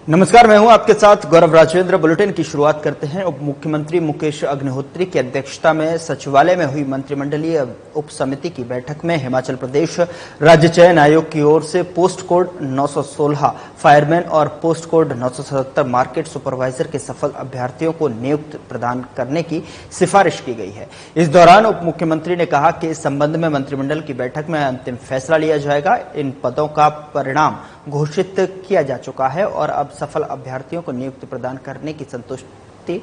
नमस्कार, मैं हूं आपके साथ गौरव राजेंद्र। बुलेटिन की शुरुआत करते हैं। उप मुख्यमंत्री मुकेश अग्निहोत्री की अध्यक्षता में सचिवालय में हुई मंत्रिमंडलीय उप समिति की बैठक में हिमाचल प्रदेश राज्य चयन आयोग की ओर से पोस्ट कोड 916 फायरमैन और पोस्ट कोड 977 मार्केट सुपरवाइजर के सफल अभ्यर्थियों को नियुक्ति प्रदान करने की सिफारिश की गई है। इस दौरान उप मुख्यमंत्री ने कहा कि इस संबंध में मंत्रिमंडल की बैठक में अंतिम फैसला लिया जाएगा। इन पदों का परिणाम घोषित किया जा चुका है और अब सफल अभ्यर्थियों को नियुक्ति प्रदान करने की संतुष्टि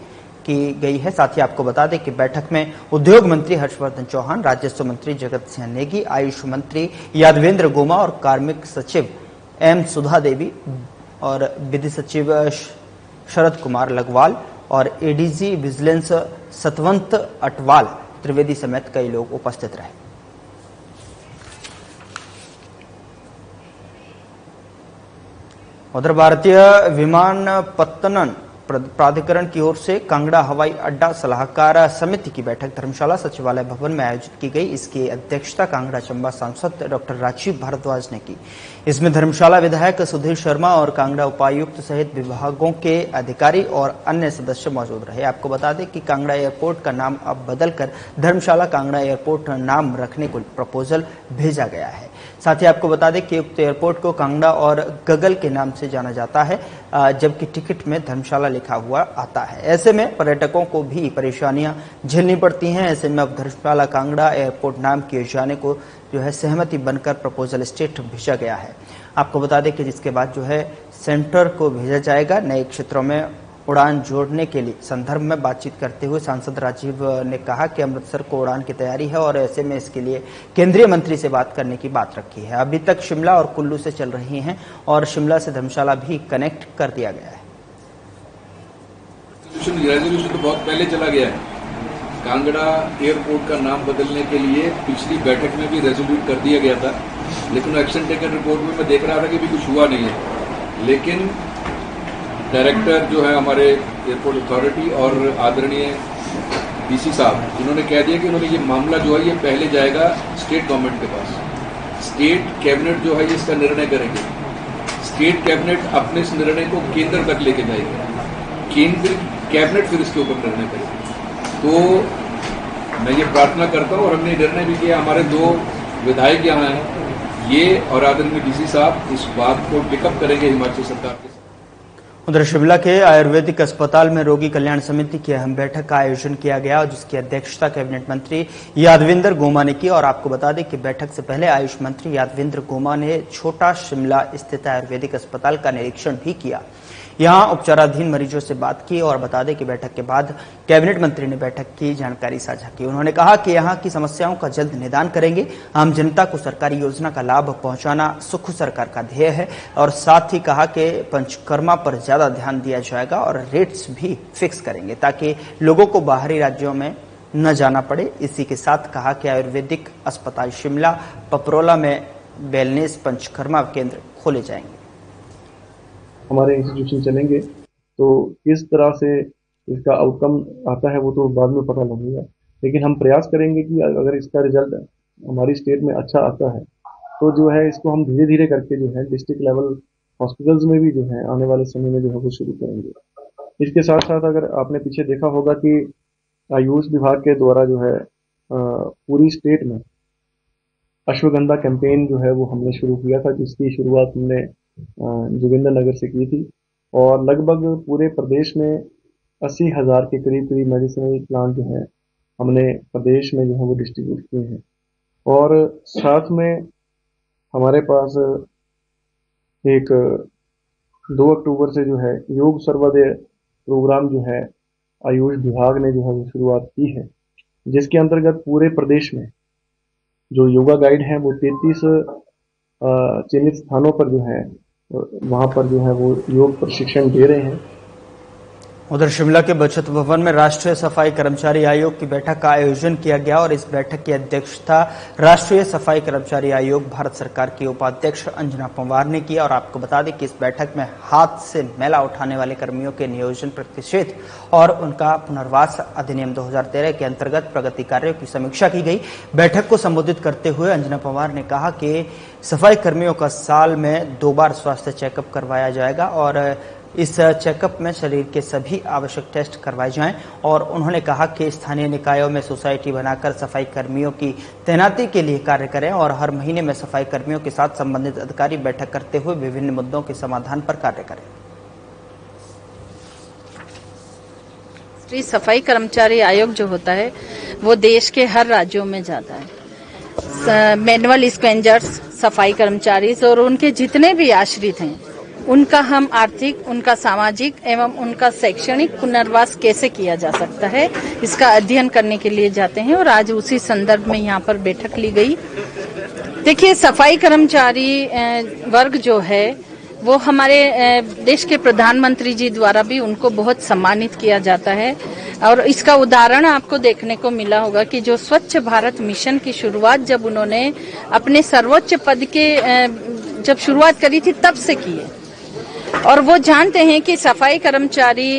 की गई है। साथ ही आपको बता दें कि बैठक में उद्योग मंत्री हर्षवर्धन चौहान, राजस्व मंत्री जगत सिंह नेगी, आयुष मंत्री यादवेंद्र गोमा और कार्मिक सचिव एम सुधा देवी और विधि सचिव शरद कुमार लघवाल और एडीजी विजिलेंस सतवंत अटवाल त्रिवेदी समेत कई लोग उपस्थित रहे। उधर भारतीय विमानपत्तन प्राधिकरण की ओर से कांगड़ा हवाई अड्डा सलाहकार समिति की बैठक धर्मशाला सचिवालय भवन में आयोजित की गई। इसकी अध्यक्षता कांगड़ा चंबा सांसद डॉक्टर राजीव भारद्वाज ने की। इसमें धर्मशाला विधायक सुधीर शर्मा और कांगड़ा उपायुक्त सहित विभागों के अधिकारी और अन्य सदस्य मौजूद रहे। आपको बता दें कि कांगड़ा एयरपोर्ट का नाम अब बदलकर धर्मशाला कांगड़ा एयरपोर्ट नाम रखने को प्रपोजल भेजा गया है। साथ ही आपको बता दें कि उक्त एयरपोर्ट को कांगड़ा और गगल के नाम से जाना जाता है, जबकि टिकट में धर्मशाला लिखा हुआ आता है। ऐसे में पर्यटकों को भी परेशानियां झेलनी पड़ती हैं। ऐसे में अब धर्मशाला कांगड़ा एयरपोर्ट नाम किए जाने को सहमति बनकर प्रपोजल स्टेट भेजा गया है। आपको बता दें कि जिसके बाद सेंटर को भेजा जाएगा। नए क्षेत्रों में उड़ान जोड़ने के लिए संदर्भ में बातचीत करते हुए सांसद राजीव ने कहा कि अमृतसर को उड़ान की तैयारी है और ऐसे में इसके लिए केंद्रीय मंत्री से बात करने की बात रखी है। अभी तक शिमला और कुल्लू से चल रही हैं और शिमला से धर्मशाला भी कनेक्ट कर दिया गया है। रेजोल्यूशन तो बहुत पहले चला गया है। कांगड़ा एयरपोर्ट का नाम बदलने के लिए पिछली बैठक में भी रेजोल्यूट कर दिया गया था, लेकिन एक्शन टेकन रिपोर्ट में मैं देख रहा था कि भी कुछ हुआ नहीं है। लेकिन डायरेक्टर जो है हमारे एयरपोर्ट अथॉरिटी और आदरणीय डीसी साहब, इन्होंने कह दिया कि उन्होंने ये मामला जो है ये पहले जाएगा स्टेट गवर्नमेंट के पास। स्टेट कैबिनेट जो है इसका निर्णय करेंगे। स्टेट कैबिनेट अपने इस निर्णय को केंद्र तक लेके जाएगी। केंद्र कैबिनेट फिर इसके ऊपर निर्णय करेगी। तो मैं ये प्रार्थना करता हूँ और हमने निर्णय भी किया, हमारे 2 विधायक यहाँ हैं, ये और आदरणीय डीसी साहब इस बात को टिकअप करेंगे हिमाचल सरकार के। उधर शिमला के आयुर्वेदिक अस्पताल में रोगी कल्याण समिति की अहम बैठक का आयोजन किया गया और जिसकी अध्यक्षता कैबिनेट मंत्री यादवेंद्र गोमा ने की। और आपको बता दें कि बैठक से पहले आयुष मंत्री यादवेंद्र गोमा ने छोटा शिमला स्थित आयुर्वेदिक अस्पताल का निरीक्षण भी किया। यहां उपचाराधीन मरीजों से बात की और बता दें कि बैठक के बाद कैबिनेट मंत्री ने बैठक की जानकारी साझा की। उन्होंने कहा कि यहां की समस्याओं का जल्द निदान करेंगे। आम जनता को सरकारी योजना का लाभ पहुंचाना सुख सरकार का ध्येय है और साथ ही कहा कि पंचकर्मा पर ज्यादा ध्यान दिया जाएगा और रेट्स भी फिक्स करेंगे ताकि लोगों को बाहरी राज्यों में न जाना पड़े। इसी के साथ कहा कि आयुर्वेदिक अस्पताल शिमला पपरोला में वेलनेस पंचकर्मा केंद्र खोले जाएंगे। हमारे इंस्टीट्यूशन चलेंगे तो किस तरह से इसका आउटकम आता है वो तो बाद में पता लगेगा, लेकिन हम प्रयास करेंगे कि अगर इसका रिजल्ट हमारी स्टेट में अच्छा आता है तो जो है इसको हम धीरे धीरे करके जो है डिस्ट्रिक्ट लेवल हॉस्पिटल्स में भी जो है आने वाले समय में जो है वो शुरू करेंगे। इसके साथ साथ अगर आपने पीछे देखा होगा कि आयुष विभाग के द्वारा जो है पूरी स्टेट में अश्वगंधा कैंपेन जो है वो हमने शुरू किया था, जिसकी शुरुआत हमने जोगिंद्रनगर से की थी और लगभग पूरे प्रदेश में 80,000 के करीब मेडिसिनल प्लांट जो है हमने प्रदेश में जो है वो डिस्ट्रीब्यूट किए हैं। और साथ में हमारे पास एक 2 अक्टूबर से जो है योग सर्वोदय प्रोग्राम जो है आयुष विभाग ने जो है वो शुरुआत की है, जिसके अंतर्गत पूरे प्रदेश में जो योगा गाइड हैं वो 33 चिन्हित स्थानों पर जो है वहां पर जो है वो योग प्रशिक्षण दे रहे हैं। उधर शिमला के बचत भवन में राष्ट्रीय सफाई कर्मचारी आयोग की बैठक का आयोजन किया गया और इस बैठक की अध्यक्षता राष्ट्रीय सफाई कर्मचारी आयोग भारत सरकार की उपाध्यक्ष अंजना पंवार ने की। और आपको बता दें कि इस बैठक में हाथ से मैला उठाने वाले कर्मियों के नियोजन प्रतिषेध और उनका पुनर्वास अधिनियम 2013 के अंतर्गत प्रगति कार्यों की समीक्षा की गई। बैठक को संबोधित करते हुए अंजना पंवार ने कहा कि सफाई कर्मियों का साल में 2 बार स्वास्थ्य चेकअप करवाया जाएगा और इस चेकअप में शरीर के सभी आवश्यक टेस्ट करवाए जाएं और उन्होंने कहा कि स्थानीय निकायों में सोसाइटी बनाकर सफाई कर्मियों की तैनाती के लिए कार्य करें और हर महीने में सफाई कर्मियों के साथ संबंधित अधिकारी बैठक करते हुए विभिन्न मुद्दों के समाधान पर कार्य करें। राष्ट्रीय सफाई कर्मचारी आयोग जो होता है वो देश के हर राज्यों में जाता है। मैनुअल स्क्वेंजर्स, सफाई कर्मचारी और उनके जितने भी आश्रित हैं, उनका हम आर्थिक, उनका सामाजिक एवं उनका शैक्षणिक पुनर्वास कैसे किया जा सकता है, इसका अध्ययन करने के लिए जाते हैं और आज उसी संदर्भ में यहाँ पर बैठक ली गई। देखिए, सफाई कर्मचारी वर्ग जो है वो हमारे देश के प्रधानमंत्री जी द्वारा भी उनको बहुत सम्मानित किया जाता है और इसका उदाहरण आपको देखने को मिला होगा कि जो स्वच्छ भारत मिशन की शुरुआत जब उन्होंने अपने सर्वोच्च पद के जब शुरुआत करी थी तब से की है और वो जानते हैं कि सफाई कर्मचारी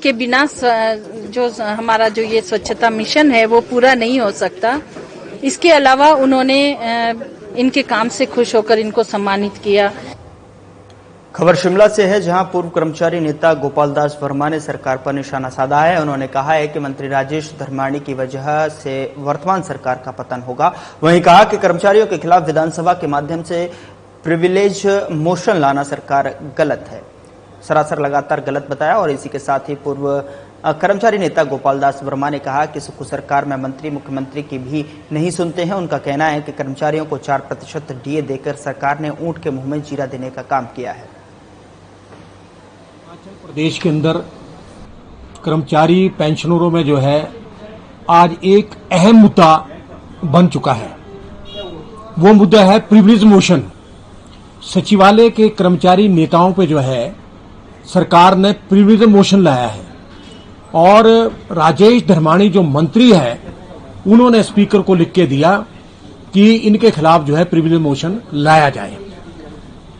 के बिना जो हमारा जो ये स्वच्छता मिशन है वो पूरा नहीं हो सकता। इसके अलावा उन्होंने इनके काम से खुश होकर इनको सम्मानित किया। खबर शिमला से है, जहां पूर्व कर्मचारी नेता गोपाल दास वर्मा ने सरकार पर निशाना साधा है। उन्होंने कहा है कि मंत्री राजेश धर्माणी की वजह से वर्तमान सरकार का पतन होगा। वहीं कहा कि कर्मचारियों के खिलाफ विधानसभा के माध्यम से प्रिविलेज मोशन लाना सरकार गलत है, सरासर लगातार गलत बताया। और इसी के साथ ही पूर्व कर्मचारी नेता गोपाल दास वर्मा ने कहा कि सुक्खू सरकार में मंत्री मुख्यमंत्री की भी नहीं सुनते हैं। उनका कहना है कि कर्मचारियों को 4% डीए देकर सरकार ने ऊंट के मुंह में जीरा देने का काम किया है। प्रदेश के अंदर कर्मचारी पेंशनरों में जो है आज एक अहम मुद्दा बन चुका है। वो मुद्दा है प्रिविलेज मोशन। सचिवालय के कर्मचारी नेताओं पे जो है सरकार ने प्रिविलेज मोशन लाया है और राजेश धर्माणी जो मंत्री है उन्होंने स्पीकर को लिख के दिया कि इनके खिलाफ जो है प्रिविलेज मोशन लाया जाए।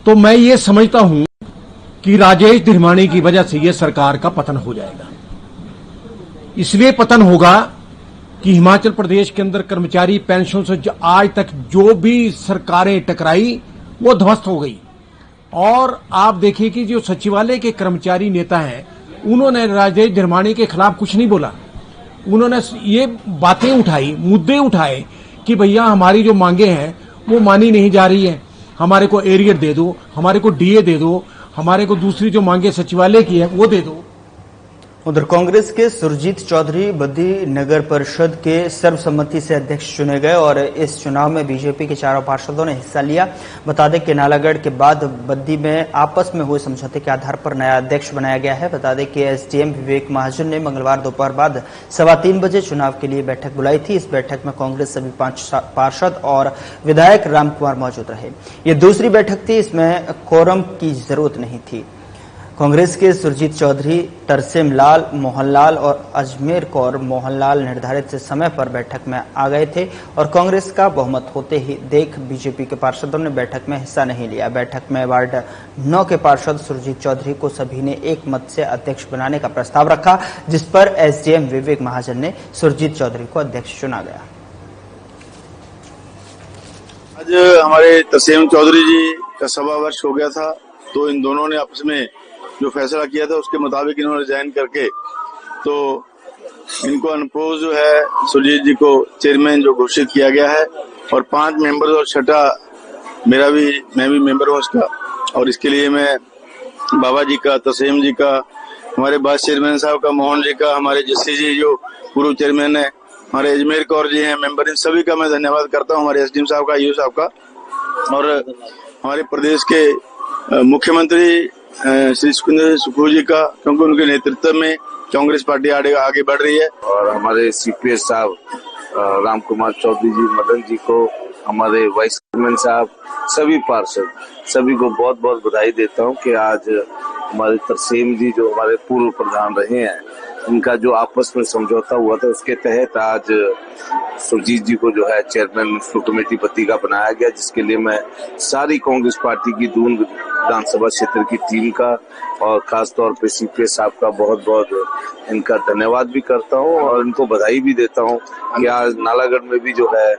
तो मैं ये समझता हूं कि राजेश धर्माणी की वजह से यह सरकार का पतन हो जाएगा। इसलिए पतन होगा कि हिमाचल प्रदेश के अंदर कर्मचारी पेंशन से आज तक जो भी सरकारें टकराई वो ध्वस्त हो गई। और आप देखिए कि जो सचिवालय के कर्मचारी नेता हैं उन्होंने राजेश धर्माणी के खिलाफ कुछ नहीं बोला। उन्होंने ये बातें उठाई, मुद्दे उठाए कि भैया हमारी जो मांगे हैं वो मानी नहीं जा रही है, हमारे को एरियर दे दो, हमारे को डीए दे दो, हमारे को दूसरी जो मांगे सचिवालय की है वो दे दो। उधर कांग्रेस के सुरजीत चौधरी बद्दी नगर परिषद के सर्वसम्मति से अध्यक्ष चुने गए और इस चुनाव में बीजेपी के चारों पार्षदों ने हिस्सा लिया। बता दें कि नालागढ़ के बाद बद्दी में आपस में हुए समझौते के आधार पर नया अध्यक्ष बनाया गया है। बता दें कि एसडीएम विवेक महाजन ने मंगलवार दोपहर बाद 3:15 बजे चुनाव के लिए बैठक बुलाई थी। इस बैठक में कांग्रेस सभी 5 पार्षद और विधायक रामकुमार मौजूद रहे। ये दूसरी बैठक थी, इसमें कोरम की जरूरत नहीं थी। कांग्रेस के सुरजीत चौधरी, तरसेम लाल मोहनलाल और अजमेर कौर मोहनलाल निर्धारित समय पर बैठक में आ गए थे और कांग्रेस का बहुमत होते ही देख बीजेपी के पार्षदों ने बैठक में हिस्सा नहीं लिया। बैठक में वार्ड 9 के पार्षद सुरजीत चौधरी को सभी ने एक मत से अध्यक्ष बनाने का प्रस्ताव रखा, जिस पर एसडीएम विवेक महाजन ने सुरजीत चौधरी को अध्यक्ष चुना गया। आज हमारे तरसेम चौधरी जी का 1.25 वर्ष हो गया था, तो इन दोनों ने आपस में जो फैसला किया था उसके मुताबिक इन्होंने रिजाइन करके तो इनको अनपोज जो है सुरजीत जी को चेयरमैन जो घोषित किया गया है और 5 मेंबर और छठा मैं भी मेंबर हूँ इसका। और इसके लिए मैं बाबा जी का, तरसेम जी का, हमारे वाइस चेयरमैन साहब का, मोहन जी का, हमारे जस्सी जी जो पूर्व चेयरमैन है, हमारे अजमेर कौर जी हैं मेंबर, इन सभी का मैं धन्यवाद करता हूँ, हमारे एसडीएम साहब का, ईओ साहब का और हमारे प्रदेश के मुख्यमंत्री श्री सुक्खू जी का, क्योंकि उनके नेतृत्व में कांग्रेस पार्टी आगे बढ़ रही है। और हमारे सीपीएस साहब रामकुमार चौधरी जी, मदन जी को, हमारे वाइस चेयरमैन साहब, सभी पार्षद, सभी को बहुत बहुत बधाई देता हूं कि आज हमारे तरसेम जी जो हमारे पूर्व प्रधान रहे हैं इनका जो आपस में समझौता हुआ था उसके तहत आज सुरजीत जी को जो है चेयरमैन म्युनिसिपल कमेटी पत्रिका बनाया गया, जिसके लिए मैं सारी कांग्रेस पार्टी की दून विधानसभा क्षेत्र की टीम का और खास तौर पे सीपीएस साहब का बहुत बहुत इनका धन्यवाद भी करता हूं और इनको बधाई भी देता हूं कि आज नालागढ़ में भी जो है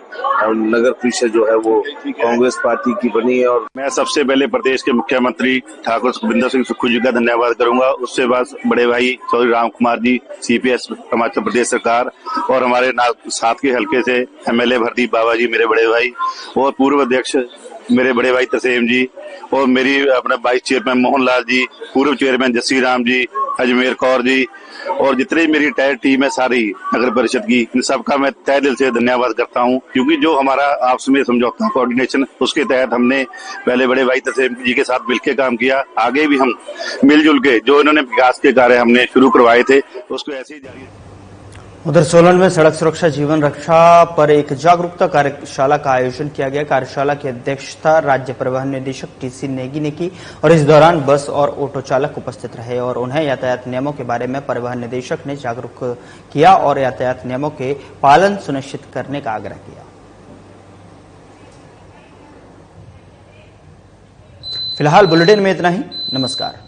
नगर परिषद जो है वो कांग्रेस पार्टी की बनी है। और मैं सबसे पहले प्रदेश के मुख्यमंत्री ठाकुर सुखविंदर सिंह सुक्खू जी का धन्यवाद करूंगा, उससे बाद बड़े भाई चौधरी राम कुमार जी, सीपीएस हिमाचल प्रदेश सरकार और हमारे साथ के हल्के से एमएलए भरदीप बाबा जी मेरे बड़े भाई और पूर्व अध्यक्ष मेरे बड़े भाई तरसेम जी और मेरी अपने वाइस चेयरमैन मोहनलाल जी, पूर्व चेयरमैन जस्सी राम जी, अजमेर कौर जी और जितनी मेरी टायर टीम है सारी नगर परिषद की, इन सबका मैं तहे दिल से धन्यवाद करता हूं, क्योंकि जो हमारा आपस में समझौता कोऑर्डिनेशन उसके तहत हमने पहले बड़े भाई तरसेम जी के साथ मिलकर काम किया, आगे भी हम मिलजुल के जो इन्होंने विकास के कार्य हमने शुरू करवाए थे उसको ऐसे ही जारी। उधर सोलन में सड़क सुरक्षा जीवन रक्षा पर एक जागरूकता कार्यशाला का आयोजन किया गया। कार्यशाला की अध्यक्षता राज्य परिवहन निदेशक टीसी नेगी ने की और इस दौरान बस और ऑटो चालक उपस्थित रहे और उन्हें यातायात नियमों के बारे में परिवहन निदेशक ने जागरूक किया और यातायात नियमों के पालन सुनिश्चित करने का आग्रह किया। फिलहाल बुलेटिन में इतना ही। नमस्कार।